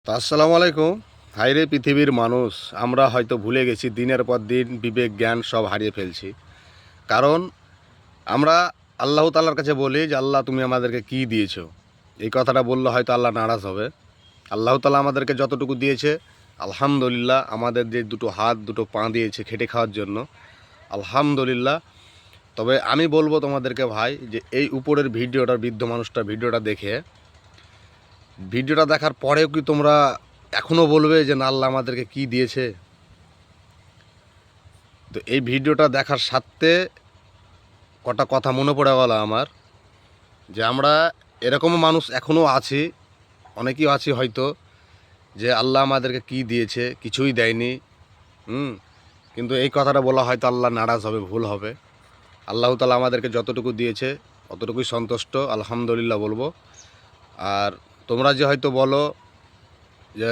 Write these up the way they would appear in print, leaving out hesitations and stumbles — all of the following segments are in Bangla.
তো আসসালামু আলাইকুম। হাইরে পৃথিবীর মানুষ, আমরা হয়তো ভুলে গেছি, দিনের পর দিন বিবেক জ্ঞান সব হারিয়ে ফেলছি। কারণ আমরা আল্লাহ তাআলার কাছে বলি যে আল্লাহ তুমি আমাদেরকে কি দিয়েছো। এই কথাটা বললে হয়তো আল্লাহ নারাজ হবে। আল্লাহ তাআলা আমাদেরকে যতটুকু দিয়েছে আলহামদুলিল্লাহ, আমাদের যে দুটো হাত দুটো পা দিয়েছে খেটে খাওয়ার জন্য, আলহামদুলিল্লাহ। তবে আমি বলবো তোমাদেরকে ভাই, যে এই উপরের ভিডিওটা, বৃদ্ধ মানুষটা ভিডিওটা দেখে, ভিডিওটা দেখার পরেও কি তোমরা এখনও বলবে যে না আল্লাহ আমাদেরকে কি দিয়েছে? তো এই ভিডিওটা দেখার সাথে কটা কথা মনে পড়ে গেল আমার, যে আমরা এরকমও মানুষ এখনও আছি, অনেকেই আছি হয়তো, যে আল্লাহ আমাদেরকে কি দিয়েছে, কিছুই দেয়নি। কিন্তু এই কথাটা বলা হয়তো আল্লাহ নারাজ হবে, ভুল হবে। আল্লাহ তাআলা আমাদেরকে যতটুকু দিয়েছে অতটুকুই সন্তুষ্ট, আলহামদুলিল্লাহ বলবো। আর তোমরা যে হয়তো বলো যে,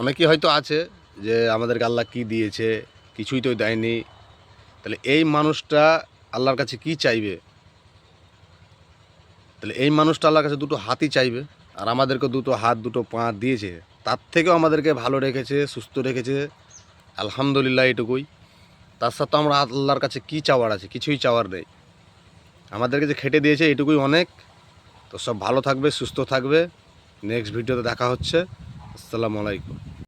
অনেকেই হয়তো আছে যে আমাদেরকে আল্লাহ কি দিয়েছে, কিছুই তো দেয়নি, তাহলে এই মানুষটা আল্লাহর কাছে কি চাইবে? তাহলে এই মানুষটা আল্লাহর কাছে দুটো হাতই চাইবে, আর আমাদেরকে দুটো হাত দুটো পা দিয়েছে, তার থেকেও আমাদেরকে ভালো রেখেছে, সুস্থ রেখেছে, আলহামদুলিল্লাহ এটুকুই। তার সাথে আমরা আল্লাহর কাছে কি চাওয়ার আছে? কিছুই চাওয়ার নেই। আমাদেরকে যে খেটে দিয়েছে এটুকুই অনেক। তো সব ভালো থাকবে, সুস্থ থাকবে। নেক্সট ভিডিওতে দেখা হচ্ছে। আসসালামু আলাইকুম।